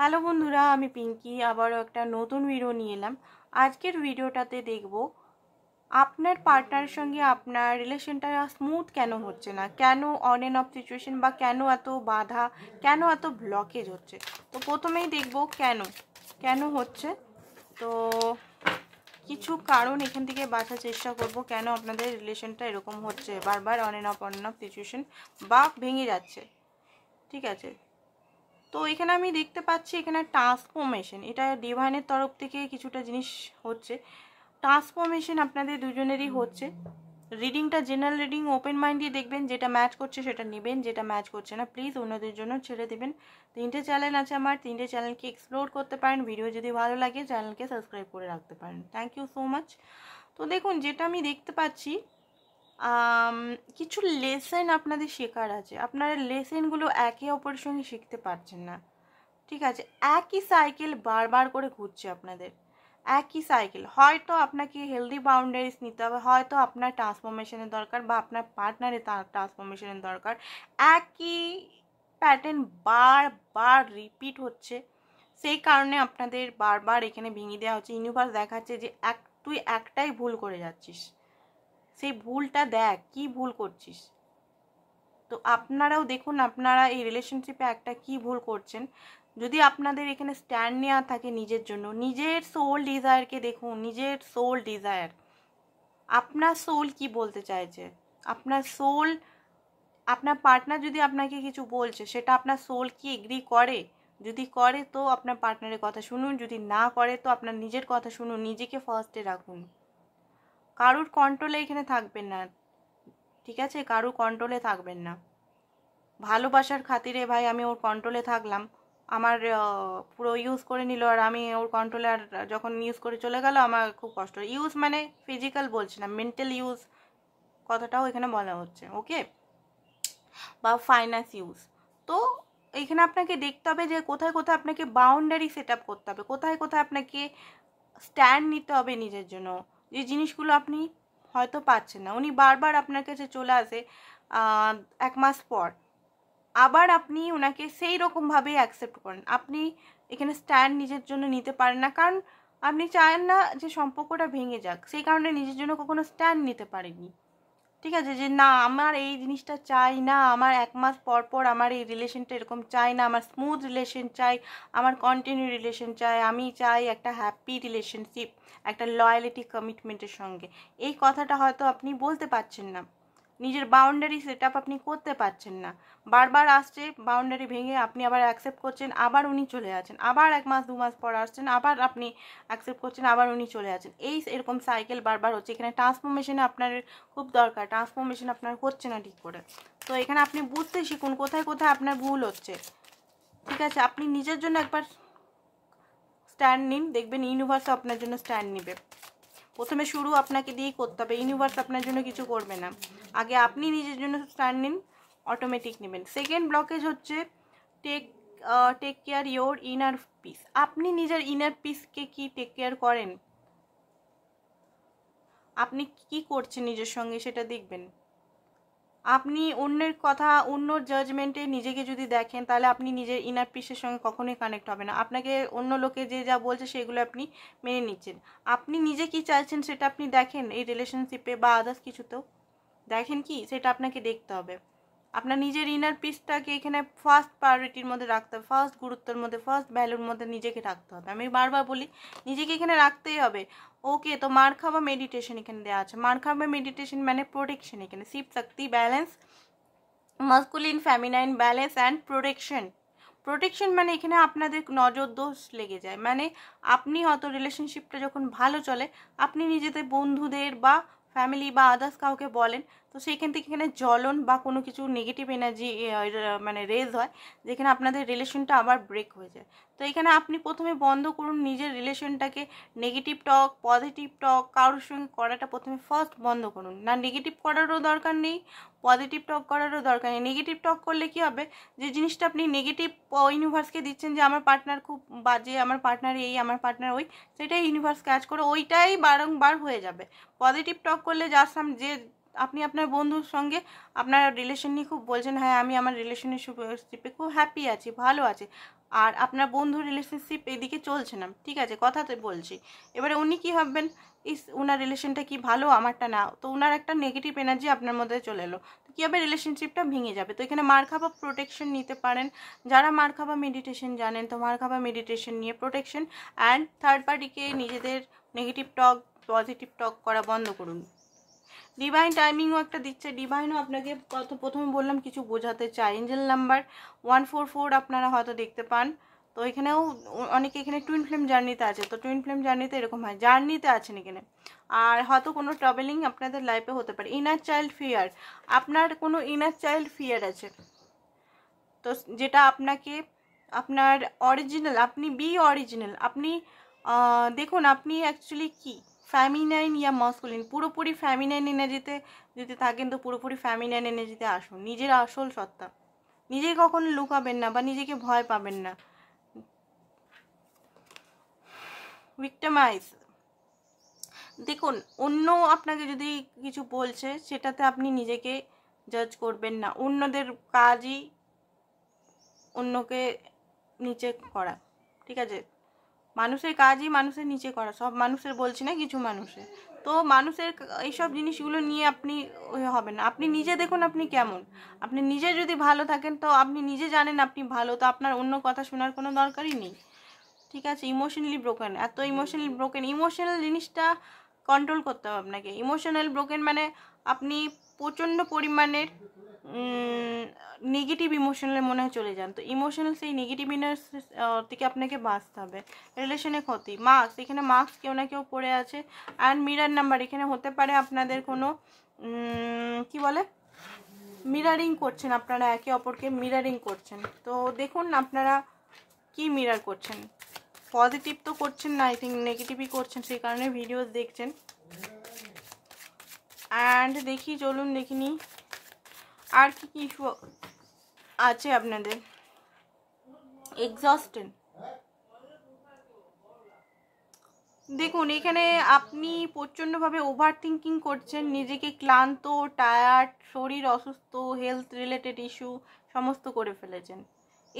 Hello বন্ধুরা, আমি পিঙ্কি আবারও একটা নতুন ভিডিও নিয়ে এলাম। আজকের ভিডিওটাতে দেখব আপনার পার্টনারের সঙ্গে আপনার রিলেশনটা স্মুথ কেন হচ্ছে না, কেন অন অ্যান্ড অফ সিচুয়েশন বা কেন এত বাধা, কেন এত ব্লকেজ হচ্ছে। তো প্রথমেই দেখব কেন হচ্ছে। তো কিছু কারণ এখান থেকে বাছার চেষ্টা করব কেন আপনাদের রিলেশনটা এরকম হচ্ছে, বারবার অন অ্যান্ড অফ সিচুয়েশন বা ভেঙে যাচ্ছে। ঠিক আছে, তো এখানে আমি দেখতে পাচ্ছি এখানে ট্রান্সফরমেশন, এটা ডিভাইনের তরফ থেকে কিছুটা জিনিস হচ্ছে। ট্রান্সফরমেশন আপনাদের দুজনেরই হচ্ছে। রিডিংটা জেনারেল রিডিং, ওপেন মাইন্ড দিয়ে দেখবেন, যেটা ম্যাচ করছে সেটা নেবেন, যেটা ম্যাচ করছে না প্লিজ অন্যদের জন্য ছেড়ে দেবেন। 3টে চ্যানেল আছে আমার, 3টে চ্যানেলকে এক্সপ্লোর করতে পারেন। ভিডিও যদি ভালো লাগে চ্যানেলকে সাবস্ক্রাইব করে রাখতে পারেন। Thank you so much. তো দেখুন, যেটা আমি দেখতে পাচ্ছি কিছু লেসেন আপনাদের শেখার আছে। আপনারা লেসেনগুলো একে অপরের সঙ্গে শিখতে পারছেন না। ঠিক আছে, একই সাইকেল বারবার করে ঘুরছে আপনাদের, একই সাইকেল। হয়তো আপনাকে হেলদি বাউন্ডারিজ নিতে হবে, হয়তো আপনার ট্রান্সফরমেশনের দরকার বা আপনার পার্টনারের ট্রান্সফরমেশনের দরকার। একই প্যাটার্ন বারবার রিপিট হচ্ছে, সেই কারণে আপনাদের বারবার এখানে ভেঙে দেওয়া হচ্ছে। ইউনিভার্স দেখাচ্ছে যে তুই একটাই ভুল করে যাচ্ছিস, সেই ভুলটা দেখ কি ভুল করছিস। তো আপনারাও দেখুন আপনারা এই রিলেশনশিপে একটা কি ভুল করছেন। যদি আপনাদের এখানে স্ট্যান্ড নেওয়া থাকে নিজের জন্য, নিজের সোল ডিজায়ারকে দেখুন, নিজের সোল ডিজায়ার, আপনার সোল কি বলতে চাইছে। আপনার সোল, আপনার পার্টনার যদি আপনাকে কিছু বলছে সেটা আপনার সোল কি এগ্রি করে। যদি করে তো আপনার পার্টনারের কথা শুনুন, যদি না করে তো আপনার নিজের কথা শুনুন, নিজেকে ফার্স্টে রাখুন। কারুর কন্ট্রোলে এখানে থাকবেন না, ঠিক আছে? কারুর কন্ট্রোলে থাকবেন না। ভালোবাসার খাতিরে ভাই আমি ওর কন্ট্রোলে থাকলাম, আমার পুরো ইউজ করে নিল, আর আমি ওর কন্ট্রোলে, আর যখন ইউজ করে চলে গেল আমার খুব কষ্ট। ইউজ মানে ফিজিক্যাল বলছি না, মেন্টাল ইউজ কথাটাও এখানে বলা হচ্ছে, ওকে, বা ফাইন্যান্স ইউজ। তো এখানে আপনাকে দেখতে হবে যে কোথায় কোথায় আপনাকে বাউন্ডারি সেট আপ করতে হবে, কোথায় কোথায় আপনাকে স্ট্যান্ড নিতে হবে নিজের জন্য। যে জিনিসগুলো আপনি হয়তো পাচ্ছেন না, উনি বারবার আপনার কাছে চলে আসে 1 মাস পর, আবার আপনি ওনাকে সেই রকমভাবেই অ্যাকসেপ্ট করেন। আপনি এখানে স্ট্যান্ড নিজের জন্য নিতে পারেন না, কারণ আপনি চান না যে সম্পর্কটা ভেঙে যাক, সেই কারণে নিজের জন্য কখনো স্ট্যান্ড নিতে পারেননি। ঠিক আছে, যে না আমার এই জিনিসটা চাই না, আমার 1 মাস পর পর আমার এই রিলেশনটা এরকম চাই না, আমার স্মুথ রিলেশন চাই, আমার কন্টিনিউ রিলেশন চাই, আমি চাই একটা হ্যাপি রিলেশনশিপ, একটা লয়ালিটি কমিটমেন্টের সঙ্গে। এই কথাটা হয়তো আপনি বলতে পারছেন না, নিজের বাউন্ডারি সেট আপ আপনি করতে পারছেন না। বারবার আসছে বাউন্ডারি ভেঙে, আপনি আবার অ্যাকসেপ্ট করছেন, আবার উনি চলে যাচ্ছেন, আবার 1 মাস 2 মাস পর আসছেন, আবার আপনি অ্যাকসেপ্ট করছেন, আবার উনি চলে যাচ্ছেন। এরকম সাইকেল বারবার হচ্ছে। এখানে ট্রান্সফরমেশনে আপনার খুব দরকার, ট্রান্সফরমেশন আপনার হচ্ছে না ঠিক করে। তো এখানে আপনি বুঝতে শিখুন কোথায় কোথায় আপনার ভুল হচ্ছে। ঠিক আছে, আপনি নিজের জন্য একবার স্ট্যান্ড নিন, দেখবেন ইউনিভার্সও আপনার জন্য স্ট্যান্ড নেবে। প্রথমে শুরু আপনাকে দিয়েই করতে হবে, ইউনিভার্স আপনার জন্য কিছু করবে না। আগে আপনি নিজের জন্য স্ট্যান্ড নিন, অটোমেটিক নেবেন। সেকেন্ড ব্লকেজ হচ্ছে take take care your inner peace. আপনি নিজের ইনার পিসকে কি টেক কেয়ার করেন? আপনি কি করছেন নিজের সঙ্গে সেটা দেখবেন। আপনি অন্যের কথা, অন্য জাজমেন্টে নিজেকে যদি দেখেন, তাহলে আপনি নিজের ইনার পিসের সঙ্গে কখনোই কানেক্ট হবে না। আপনাকে অন্য লোকে যে যা বলছে সেগুলো আপনি মেনে নিচ্ছেন। আপনি নিজে কি চাইছেন সেটা আপনি দেখেন, এই রিলেশনশিপে বা আদার্স কিছুতেও দেখেন কি, সেটা আপনাকে দেখতে হবে। আপনার নিজের ইনার পিসটাকে এখানে ফার্স্ট প্রায়োরিটির মধ্যে রাখতে হবে, ফার্স্ট গুরুত্বের মধ্যে, ফার্স্ট ভ্যালুর মধ্যে নিজেকে রাখতে হবে। আমি বারবার বলি নিজেকে এখানে রাখতেই হবে। ওকে, তো মার খাওয়া মেডিটেশন এখানে দেওয়া আছে। মার খাওয়া মেডিটেশন মানে প্রোটেকশন, এখানে Shiva Shakti balance, masculine feminine balance and protection. Protection মানে এখানে আপনাদের নজর দোষ লেগে যায়, মানে আপনি হয়তো রিলেশনশিপটা যখন ভালো চলে, আপনি নিজেদের বন্ধুদের বা ফ্যামিলি বা আদার্স কাউকে বলেন, তো সেইখান থেকে এখানে জ্বলন বা কোনো কিছু নেগেটিভ এনার্জি মানে রেজ হয়, যেখানে আপনাদের রিলেশনটা আবার ব্রেক হয়ে যায়। তো এখানে আপনি প্রথমে বন্ধ করুন নিজের রিলেশনটাকে। নেগেটিভ টক, পজিটিভ টক কারোর সঙ্গে করাটা প্রথমে ফার্স্ট বন্ধ করুন। না নেগেটিভ করারও দরকার নেই, পজিটিভ টক করারও দরকার নেই। নেগেটিভ টক করলে কি হবে, যে জিনিসটা আপনি নেগেটিভ ইউনিভার্সকে দিচ্ছেন যে আমার পার্টনার খুব বাজে, আমার পার্টনার এই, আমার পার্টনার ওই, সেটাই ইউনিভার্স কাজ করে, ওইটাই বারংবার হয়ে যাবে। পজিটিভ টক করলে যে আপনি আপনার বন্ধুর সঙ্গে আপনার রিলেশন নিয়ে খুব বলছেন, হ্যাঁ আমি আমার রিলেশনশিপে খুব হ্যাপি আছি, ভালো আছি, আর আপনার বন্ধু রিলেশনশিপ এদিকে চলছে না, ঠিক আছে, কথাতে বলছি। এবারে উনি কি ভাববেন, ওনার রিলেশনটা কি ভালো, আমারটা না, তো ওনার একটা নেগেটিভ এনার্জি আপনার মধ্যে চলে এলো, তো কী হবে, রিলেশনশিপটা ভেঙে যাবে। তো এখানে মার খাওয়া প্রোটেকশন নিতে পারেন, যারা মার খাওয়া মেডিটেশন জানেন, তো মার খাওয়া মেডিটেশন নিয়ে প্রোটেকশন, অ্যান্ড থার্ড পার্টিকে নিজেদের নেগেটিভ টক পজিটিভ টক করা বন্ধ করুন। ডিভাইন টাইমিংও একটা দিচ্ছে, ডিভাইনও আপনাকে প্রথমে বললাম কিছু বোঝাতে চাই। এঞ্জেল নাম্বার 144 আপনারা হয়তো দেখতে পান। তো এখানেও অনেকে এখানে টুইন ফ্লেম জার্নিতে আছে, তো টুইন ফ্লেম জার্নিতে এরকম হয়, জার্নিতে আছেন এখানে, আর হয়তো কোনো ট্রাভেলিং আপনাদের লাইফে হতে পারে। ইনার চাইল্ড ফিয়ার, আপনার কোনো ইনার চাইল্ড ফিয়ার আছে, তো যেটা আপনাকে আপনার অরিজিনাল, আপনি বি অরিজিনাল, আপনি দেখুন আপনি অ্যাকচুয়ালি কি ফ্যামিনাইন ইয়া মাস্কুলিন, পুরোপুরি ফ্যামিনাইন এনার্জিতে যদি থাকেন তো পুরোপুরি ফ্যামিনাইন এনার্জিতে আসুন, নিজের আসল সত্তা, নিজে কখনো লুকাবেন না বা নিজেকে ভয় পাবেন না। ভিক্টিমাইজ, দেখুন অন্য আপনাকে যদি কিছু বলছে সেটাতে আপনি নিজেকে জাজ করবেন না, অন্যদের কাজই অন্যকে নিচে করা, ঠিক আছে, মানুষের কাজই মানুষের নিচে করা, সব মানুষের বলছি না, কিছু মানুষের, তো মানুষের এইসব জিনিসগুলো নিয়ে আপনি হবেন না, আপনি নিজে দেখুন আপনি কেমন, আপনি নিজে যদি ভালো থাকেন তো আপনি নিজে জানেন আপনি ভালো, তো আপনার অন্য কথা শোনার কোনো দরকারই নেই, ঠিক আছে। ইমোশনালি ব্রোকেন, এত ইমোশনালি ব্রোকেন, ইমোশনাল জিনিসটা কন্ট্রোল করতে হবে আপনাকে। ইমোশনাল ব্রোকেন মানে আপনি প্রচণ্ড পরিমাণের নেগেটিভ ইমোশনালে মনে হয় চলে যান, তো ইমোশনাল সেই নেগেটিভ থেকে আপনাকে বাঁচতে হবে। রিলেশনে ক্ষতি, মার্কস, এখানে মার্কস কেউ না কেউ পড়ে আছে, অ্যান্ড মিরার নাম্বার, এখানে হতে পারে আপনাদের কোনো কি বলে মিরারিং করছেন, আপনারা একে অপরকে মিরারিং করছেন, তো দেখুন আপনারা কি মিরার করছেন, পজিটিভ তো করছেন না, আই থিঙ্ক নেগেটিভই করছেন, সেই কারণে ভিডিও দেখছেন। অ্যান্ড দেখি, চলুন দেখিনি আর কি কি ইস্যু আছে আপনাদের। এক্সস্টেড, দেখুন এখানে আপনি প্রচণ্ডভাবে ওভার থিঙ্কিং করছেন, নিজেকে ক্লান্ত, টায়ার্ড, শরীর অসুস্থ, হেলথ রিলেটেড ইস্যু সমস্ত করে ফেলেছেন,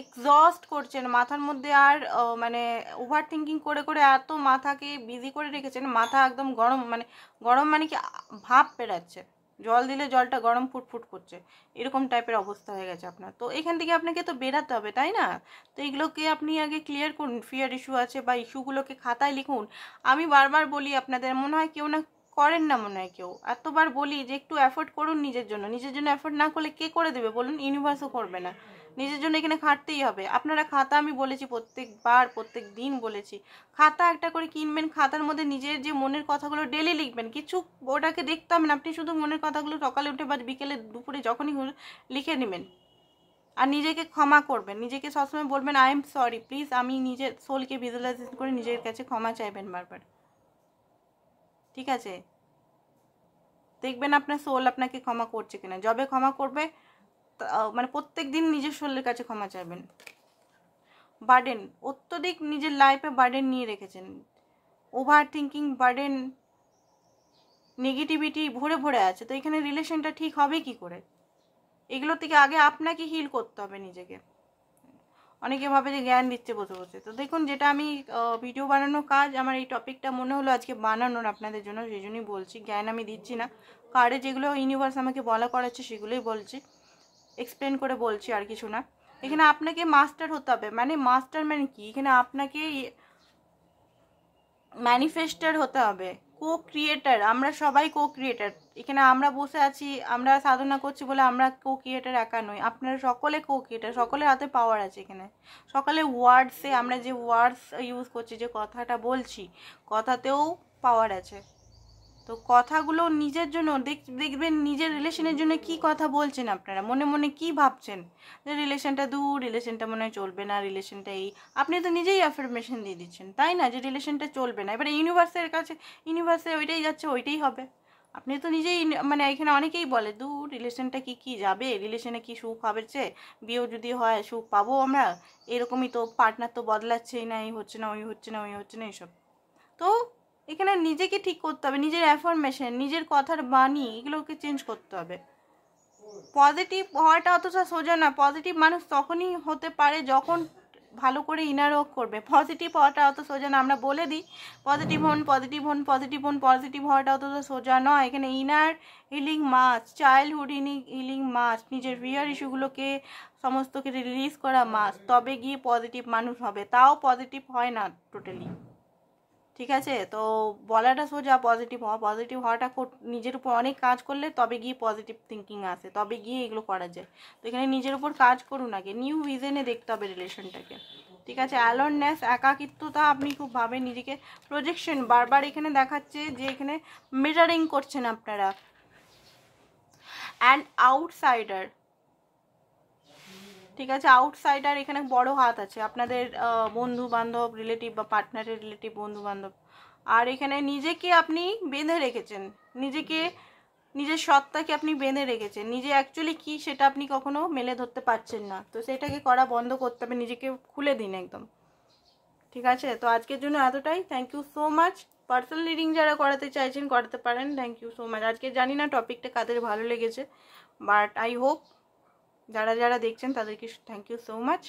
এক্সস্ট করছেন, মাথার মধ্যে আর মানে ওভার থিঙ্কিং করে করে এত মাথাকে বিজি করে রেখেছেন, মাথা একদম গরম, মানে গরম মানে কি ভাপ বেরাচ্ছে, জল দিলে জলটা গরম ফুটফুট করছে, এরকম টাইপের অবস্থা হয়ে গেছে আপনার। তো এখান থেকে আপনাকে তো বেরাতে হবে, তাই না? তো এগুলোকে আপনি আগে ক্লিয়ার করুন, ফিয়ার ইস্যু আছে বা ইস্যুগুলোকে খাতায় লিখুন। আমি বারবার বলি আপনাদের, মনে হয় কেউ না করেন না, মনে হয় কেউ, এতবার বলি যে একটু এফোর্ট করুন নিজের জন্য, নিজের জন্য এফোর্ট না করলে কে করে দেবে বলুন? ইউনিভার্সও করবে না, নিজের জন্য এখানে খাটতেই হবে। আপনারা খাতা, আমি বলেছি প্রত্যেকবার, প্রত্যেক দিন বলেছি, খাতা একটা করে কিনবেন, খাতার মধ্যে নিজের যে মনের কথাগুলো ডেলি লিখবেন, কিছু ওটাকে দেখতে হবে না, আপনি শুধু মনের কথাগুলো সকালে উঠে বা বিকেলে দুপুরে যখনই লিখে নেবেন, আর নিজেকে ক্ষমা করবেন, নিজেকে সবসময় বলবেন আই এম সরি প্লিজ, আমি নিজের সোলকে ভিজুয়ালাইজেশন করে নিজের কাছে ক্ষমা চাইবেন বারবার, ঠিক আছে? দেখবেন আপনার সোল আপনাকে ক্ষমা করছে কিনা, যবে ক্ষমা করবে মানে প্রত্যেক দিন নিজের সোলের কাছে ক্ষমা চাইবেন। বার্ডেন, অত্যধিক নিজের লাইফে বার্ডেন নিয়ে রেখেছেন, ওভার থিঙ্কিং, বার্ডেন, নেগেটিভিটি ভরে ভরে আছে, তো এখানে রিলেশনটা ঠিক হবে কি করে? এগুলো থেকে আগে আপনাকে হিল করতে হবে নিজেকে। অনেকে ভাবে যে জ্ঞান দিচ্ছে বসে বসে, তো দেখুন যেটা আমি ভিডিও বানানোর কাজ, আমার এই টপিকটা মনে হলো আজকে বানানোর আপনাদের জন্য, সেই জন্যই বলছি, জ্ঞান আমি দিচ্ছি না, কার্ডে যেগুলো ইউনিভার্স আমাকে বলা করাচ্ছে সেগুলোই বলছি, এক্সপ্লেন করে বলছি, আর কিছু না। এখানে আপনাকে মাস্টার হতে হবে, মানে মাস্টার মানে কি, এখানে আপনাকে ম্যানিফেস্টার হতে হবে, কো ক্রিয়েটার, আমরা সবাই কো ক্রিয়েটার, এখানে আমরা বসে আছি, আমরা সাধনা করছি বলে আমরা কো ক্রিয়েটার একা নই, আপনারা সকলে কো ক্রিয়েটার, সকলের হাতে পাওয়ার আছে এখানে, সকলে ওয়ার্ডসে, আমরা যে ওয়ার্ডস ইউজ করছি, যে কথাটা বলছি, কথাতেও পাওয়ার আছে, তো কথাগুলো নিজের জন্য দেখবেন, নিজের রিলেশনের জন্য কি কথা বলছেন আপনারা, মনে মনে কি ভাবছেন, যে রিলেশনটা দূর, রিলেশনটা মনে হয় চলবে না, রিলেশনটা এই, আপনি তো নিজেই অ্যাফার্মেশন দিয়ে দিচ্ছেন, তাই না, যে রিলেশনটা চলবে না, এবারে ইউনিভার্সের কাছে, ইউনিভার্সে ওইটাই যাচ্ছে, ওইটাই হবে, আপনি তো নিজেই, মানে এখানে অনেকেই বলে দূর রিলেশনটা কি যাবে, রিলেশনে কি সুখ হবে, বিয়েও যদি হয় সুখ পাবো আমরা, এরকমই তো, পার্টনার তো বদলাচ্ছেই না, এই হচ্ছে না, ওই হচ্ছে না, ওই হচ্ছে না, এইসব। তো এখানে নিজেকে ঠিক করতে হবে, নিজের অ্যাফার্মেশন, নিজের কথার বাণী, এগুলোকে চেঞ্জ করতে হবে। পজিটিভ হওয়াটা অতটা সোজা না, পজিটিভ মানুষ তখনই হতে পারে যখন ভালো করে ইনার ওয়ার্ক করবে। পজিটিভ হওয়াটা অত সোজা না, আমরা বলে দিই পজিটিভ হন পজিটিভ হন পজিটিভ হন, পজিটিভ হওয়াটা অত সোজা নয়। এখানে inner healing must, childhood healing must, নিজের ফিয়ার ইস্যুগুলোকে সমস্তকে রিলিজ করা মাস্ট, তবে গিয়ে পজিটিভ মানুষ হবে। তাও পজিটিভ হয় না টোটালি, ঠিক আছে? তো বলাটা সোজা পজিটিভ হওয়াটা নিজের উপর অনেক কাজ করলে তবে গিয়ে পজিটিভ থিঙ্কিং আসে, তবে গিয়ে এগুলো করা যায়। তো এখানে নিজের উপর কাজ করুন আগে, নিউ ভিজনে দেখতে হবে রিলেশনটাকে, ঠিক আছে? অ্যালোননেস, একাকিত্বতা আপনি খুব ভাবেন নিজেকে, প্রজেকশন বারবার এখানে দেখাচ্ছে যে এখানে মিরারিং করছেন আপনারা, অ্যান্ড আউটসাইডার, ঠিক আছে? আউটসাইডার এখানে বড় হাত আছে, আপনাদের বন্ধু বান্ধব রিলেটিভ বা পার্টনারের রিলেটিভ বন্ধু বান্ধব। আর এখানে নিজেকে আপনি বেঁধে রেখেছেন, নিজের সত্তাকে আপনি বেঁধে রেখেছেন, নিজে অ্যাকচুয়ালি কি সেটা আপনি কখনো মেলে ধরতে পারছেন না। তো সেটাকে করা বন্ধ করতে হবে, নিজেকে খুলে দিন একদম, ঠিক আছে? তো আজকের জন্য এতটাই, thank you so much. Personal reading যারা করাতে চাইছেন করাতে পারেন, থ্যাংক ইউ সো মাচ। আজকে জানি না টপিকটা কাদের ভালো লেগেছে, বাট আই হোপ যারা যারা দেখছেন তাদেরকে thank you so much,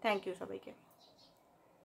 thank you সবাইকে।